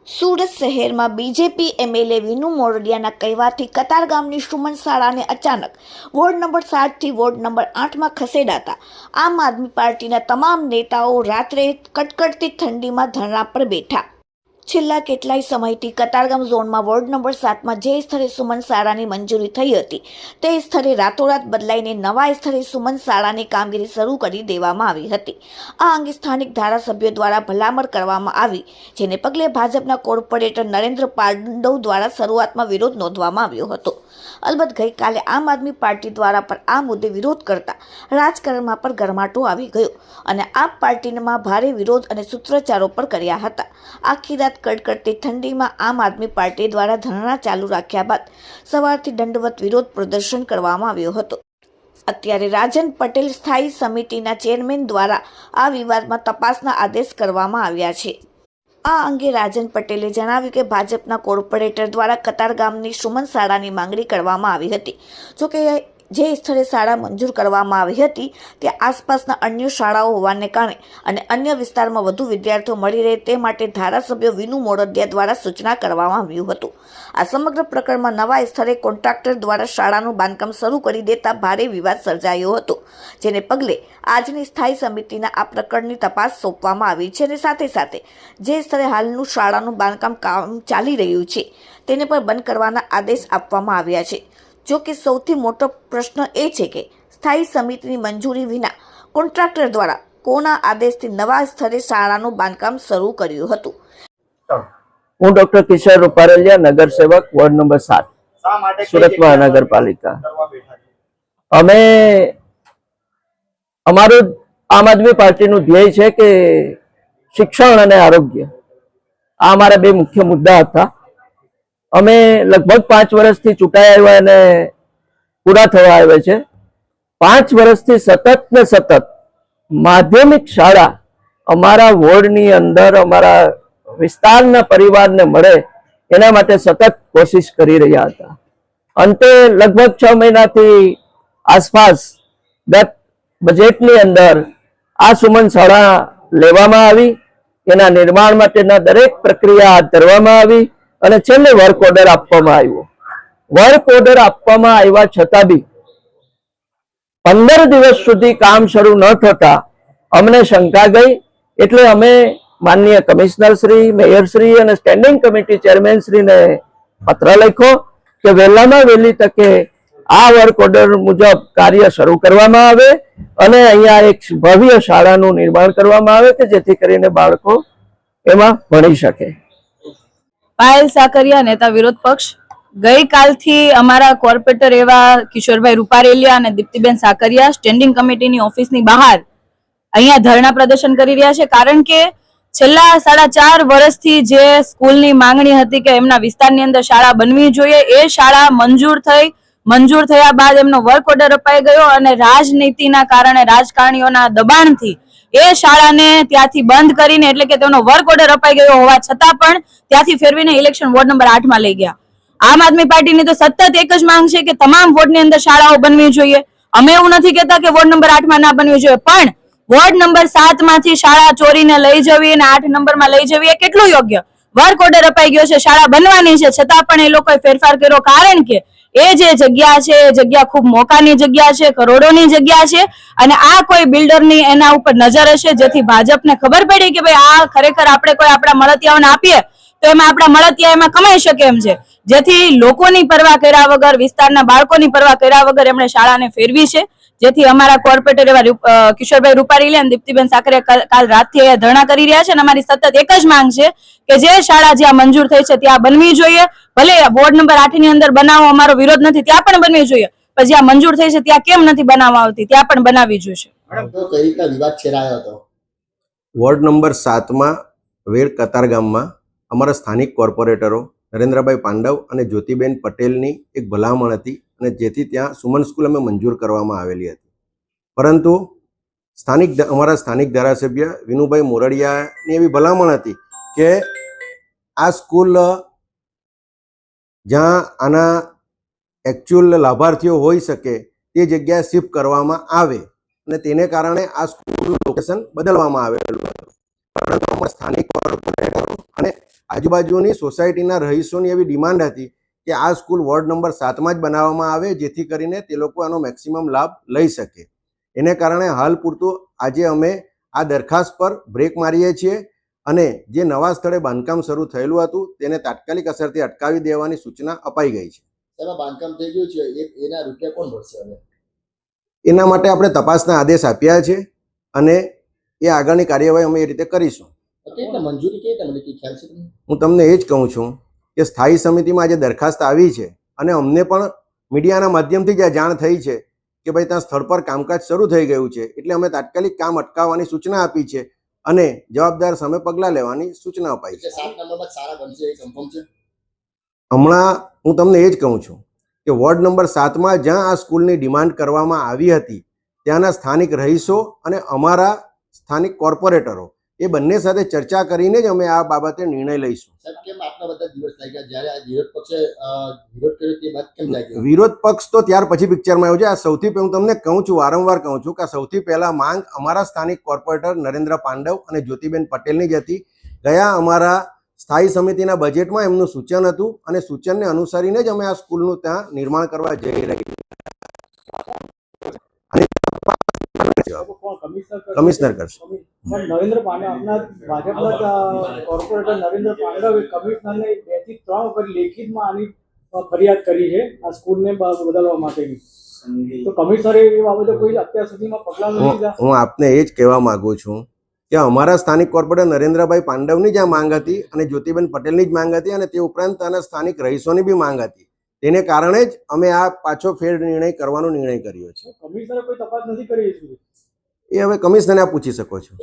સુરત શહેરમાં BJP MLA Vinu મોરડિયાના કહેવાથી કતારગામની સુમન શાળાને અચાનક વોર્ડ નંબર 7થી વોર્ડ નંબર 8માં ખસેડાતા આમ આદમી પાર્ટીના તમામ નેતાઓ રાત્રે કડકડતી ઠંડીમાં ધરણા પર બેઠા। છેલ્લા કેટલાય સમયથી કતારગામ ઝોનમાં વોર્ડ નંબર 7માં જે સ્થળે સુમન શાળાની મંજૂરી થઈ હતી તે સ્થળે રાતોરાત બદલાઈને નવા સ્થળે સુમન શાળાની કામગીરી શરૂ કરી દેવામાં આવી હતી। આ અંગે સ્થાનિક ધારાસભ્યો દ્વારા ભલામણ કરવામાં આવી, જેને પગલે ભાજપના કોર્પોરેટર નરેન્દ્ર પાંડવ દ્વારા શરૂઆતમાં વિરોધ નોંધવામાં આવ્યો હતો। અલબત્ત ગઈકાલે આમ આદમી પાર્ટી દ્વારા પણ આ મુદ્દે વિરોધ કરતા રાજકારણમાં પણ ગરમાટો આવી ગયો અને આ પાર્ટીમાં ભારે વિરોધ અને સૂત્રોચ્ચારો પણ કર્યા હતા। આખી રાત કડકડતી ઠંડીમાં આમ આદમી પાર્ટી દ્વારા ધરણા ચાલુ રાખ્યા બાદ સવારથી દંડવત વિરોધ પ્રદર્શન કરવામાં આવ્યો હતો। અત્યારે રાજન પટેલ સ્થાયી સમિતિના ચેરમેન દ્વારા આ વિવાદમાં તપાસના આદેશ કરવામાં આવ્યા છે। આ અંગે રાજન પટેલે જણાવ્યું કે ભાજપના કોર્પોરેટર દ્વારા કતારગામની સુમન શાળાની માંગણી કરવામાં આવી હતી। જોકે જે સ્થળે શાળા મંજૂર કરવામાં આવી હતી તે આસપાસના અન્ય શાળાઓ હોવાને કારણે અને અન્ય વિસ્તારમાં વધુ વિદ્યાર્થીઓ મળી રહે તે માટે ધારાસભ્ય વિનુ મોરડિયા દ્વારા સૂચના કરવામાં આવ્યું હતું। આ સમગ્ર પ્રકરણમાં નવા સ્થળે કોન્ટ્રાક્ટર દ્વારા શાળાનું બાંધકામ શરૂ કરી દેતા ભારે વિવાદ સર્જાયો હતો, જેને પગલે આજની સ્થાયી સમિતિના આ પ્રકરણની તપાસ સોંપવામાં આવી છે અને સાથે સાથે જે સ્થળે હાલનું શાળાનું બાંધકામ કામ ચાલી રહ્યું છે તેને પણ બંધ કરવાના આદેશ આપવામાં આવ્યા છે। જો કે સૌથી મોટો પ્રશ્ન એ છે કે સ્થાયી સમિતિની મંજૂરી વિના કોન્ટ્રાક્ટર દ્વારા કોના આદેશથી નવા સ્થળે શાળાનું બાંધકામ શરૂ કર્યું હતું। હું ડોક્ટર કિશોર રૂપારેલિયા, નગરસેવક, વોર્ડ નંબર 7, સુરત મહાનગરપાલિકા। અમે અમારું આમ આદમી પાર્ટીનું ધ્યેય છે કે શિક્ષણ અને આરોગ્ય, આ અમારા બે મુખ્ય મુદ્દા હતા। અમે લગભગ 5 વર્ષથી ચૂંટાઈ આવ્યા અને પૂરા થવા આવ્યા છે। 5 વર્ષથી સતત ને સતત માધ્યમિક શાળા અમારા વોર્ડની અંદર અમારા વિસ્તારના પરિવારને મળે એના માટે સતત કોશિશ કરી રહ્યા હતા। અંતે લગભગ 6 મહિનાથી આસપાસ ગત બજેટની અંદર આ સુમન શાળા લેવામાં આવી, એના નિર્માણ માટેના દરેક પ્રક્રિયા હાથ ધરવામાં આવી અને છેલ્લે વર્ક ઓર્ડર આપવામાં આવ્યો। વર્ક ઓર્ડર આપવામાં આવ્યા છતાં બી 15 દિવસ સુધી કામ શરૂ ન થતા અમને શંકા ગઈ, એટલે અમે માનનીય કમિશનર શ્રી, મેયર શ્રી અને સ્ટેન્ડિંગ કમિટી ચેરમેન શ્રીને પત્ર લખ્યો કે વહેલામાં વહેલી તકે આ વર્ક ઓર્ડર મુજબ કાર્ય શરૂ કરવામાં આવે અને અહીંયા એક ભવ્ય શાળાનું નિર્માણ કરવામાં આવે કે જેથી કરીને બાળકો એમાં ભણી શકે। પાયલ સાકરિયા, નેતા વિરોધ પક્ષ। ગઈકાલથી અમારા કોર્પોરેટર એવા કિશોરભાઈ રૂપારેલિયા અને દીપ્તિબેન સાકરિયા સ્ટેન્ડિંગ કમિટીની ઓફિસની બહાર અહીંયા ધરણા પ્રદર્શન કરી રહ્યા છે, કારણ કે છેલ્લા 4.5 વર્ષથી જે સ્કૂલની માંગણી હતી કે એમના વિસ્તારની અંદર શાળા બનવી જોઈએ, એ શાળા મંજૂર થયા બાદ એમનો વર્ક ઓર્ડર અપાઈ ગયો અને રાજનીતિના કારણે, રાજકારણીઓના દબાણથી એ શાળાને ત્યાંથી બંધ કરીને, એટલે કે તેનો વર્ક ઓર્ડર અપાઈ ગયો હોવા છતાં પણ ત્યાંથી ફેરવીને ઇલેક્શન વોર્ડ નંબર 8માં લઈ ગયા। આમ આદમી પાર્ટીની તો સતત એક જ માંગ છે કે તમામ વોર્ડની અંદર શાળાઓ બનવી જોઈએ। અમે એવું નથી કહેતા કે વોર્ડ નંબર 8માં ના બનવી જોઈએ, પણ વોર્ડ નંબર 7 માંથી શાળા ચોરીને લઈ જવી અને 8 નંબરમાં લઈ જવી એ કેટલું યોગ્ય? વર્ક ઓર્ડર અપાઈ ગયો છે, શાળા બનવાની છે, છતાં પણ એ લોકોએ ફેરફાર કર્યો, કારણ કે એ જે જગ્યા છે એ જગ્યા ખૂબ મોકાની જગ્યા છે, કરોડોની જગ્યા છે અને આ કોઈ બિલ્ડરની એના ઉપર નજર હશે, જેથી ભાજપને ખબર પડી કે ભાઈ આ ખરેખર આપણે કોઈ આપણા મળતિયાઓને આપીએ તો એમાં આપણા મળતિયા એમાં કમાઈ શકે એમ છે, જેથી લોકોની પરવા કર્યા વગર, વિસ્તારના બાળકોની પરવા કર્યા વગર એમણે શાળાને ફેરવી છે। જેથી અમારા કોર્પોરેટર એવા કિશોરભાઈ રૂપારેલિયા અને દીપ્તિબેન સાકરિયા કાલ રાતથી ધરણા કરી રહ્યા છે અને અમારી સતત એક જ માંગ છે કે જે શાળા જ્યાં મંજૂર થઈ છે ત્યાં બનવી જોઈએ। ભલે વોર્ડ નંબર 8 ની અંદર બનાવવો અમારો વિરોધ નથી, ત્યાં પણ બનવી જોઈએ, પણ જ્યાં મંજૂર થઈ છે ત્યાં કેમ નથી બનાવવા આવતી, ત્યાં પણ બનાવવી જોઈએ। વોર્ડ નંબર 7માં વેડ કતારગામમાં અમારા સ્થાનિક કોર્પોરેટરો નરેન્દ્રભાઈ પાંડવ અને જ્યોતિબેન પટેલની એક ભલામણ હતી અને જેથી ત્યાં સુમન સ્કૂલ અમે મંજૂર કરવામાં આવેલી હતી, પરંતુ અમારા સ્થાનિક ધારાસભ્ય વિનુભાઈ મોરડિયાની એવી ભલામણ હતી કે આ સ્કૂલ જ્યાં આના એકચ્યુઅલ લાભાર્થીઓ હોઈ શકે તે જગ્યાએ શિફ્ટ કરવામાં આવે અને તેને કારણે આ સ્કૂલનું લોકેશન બદલવામાં આવેલું હતું, પરંતુ સ્થાનિક કોર્પોરેટરો અને આજુબાજુની સોસાયટીના રહીશોની એવી ડિમાન્ડ હતી કે આ સ્કૂલ વોર્ડ નંબર 7માં જ બનાવવામાં આવે, જેથી કરીને તે લોકો આનો મેક્સિમમ લાભ લઈ શકે. એને કારણે હાલ પૂરતું આજે અમે આ દરખાસ્ત પર બ્રેક મારીએ છીએ અને જે નવા સ્થળે બાંધકામ શરૂ થયેલું હતું તેને તાત્કાલિક અસરથી અટકાવી દેવાની સૂચના અપાઈ ગઈ છે. એમાં બાંધકામ થઈ ગયું છે, એના રૂપિયા કોણ ભરશે હવે? એના માટે આપણે તપાસના આદેશ આપ્યા છે અને એ આગળની કાર્યવાહી અમે એ રીતે કરીશું. કેવી રીતે મંજૂરી કેવી રીતે મળી કે ખ્યાલ છે તમને? હું તમને એ જ કહું છું કે સ્થાયી સમિતિમાં આજે દરખાસ્ત આવી છે અને અમને પણ મીડિયાના માધ્યમથી જ આ જાણ થઈ છે કે ભાઈ ત્યાં સ્થળ પર કામકાજ શરૂ થઈ ગયું છે, એટલે અમે તાત્કાલિક કામ અટકાવવાની સૂચના આપી છે અને જવાબદાર સામે પગલાં લેવાની સૂચના અપાઈ છે. 7 નંબરમાં સારા બનશે એ કન્ફર્મ છે? હમણાં હું તમને એ જ કહું છું કે વોર્ડ નંબર 7માં જ્યાં આ સ્કૂલની ડિમાન્ડ કરવામાં આવી હતી ત્યાંના સ્થાનિક રહીશો અને અમારા સ્થાનિક કોર્પોરેટરો એ બંને સાથે ચર્ચા કરીને જ અમે આ બાબતે નિર્ણય લઈશું. સાહેબ, કેમ આટલા બધા દિવસ લાગ્યા? જ્યારે આ વિરોધ પક્ષે વિરોધ કર્યો તે બાદ કેમ લાગ્યો? વિરોધ પક્ષ તો ત્યાર પછી પિક્ચરમાં આવ્યો છે. આ સૌથી હું તમને કહું છું, વારંવાર કહું છું કે આ સૌથી પહેલા માંગ અમારા સ્થાનિક કોર્પોરેટર નરેન્દ્ર પાંડવ અને જ્યોતિબેન પટેલની જ હતી. ગયા અમારા સ્થાયી સમિતિના બજેટમાં એમનું સૂચન હતું અને સૂચનને અનુસરીને જ અમે આ સ્કૂલનું ત્યાં નિર્માણ કરવા જઈ રહ્યા કમિશનર કરશે. પણ નરેન્દ્ર પાંડવ આપના ભાજપના કોર્પોરેટર નરેન્દ્ર પાંડવે કમિશનરને 2 થી 3 વખત લેખિતમાં આની ફરિયાદ કરી છે આ સ્કૂલને બદલવા માટેની. તો કમિશનરે એ બાબતે કોઈ અત્યાર સુધીમાં પગલાં નથી લીધા? હું આપને એ જ કહેવા માંગુ છું કે અમારા સ્થાનિક કોર્પોરેટર નરેન્દ્રભાઈ પાંડવની જ આ માંગ હતી અને જ્યોતિબેન પટેલની જ માંગ હતી અને તે ઉપરાંત આના સ્થાનિક રહીશોની બી માંગ હતી. તેને કારણે જ અમે આ પાછો ફેર નિર્ણય કરવાનો નિર્ણય કર્યો છે. કમિશનરે કોઈ તપાસ નથી કરી? એ હવે કમિશનરને આપ પૂછી શકો છો.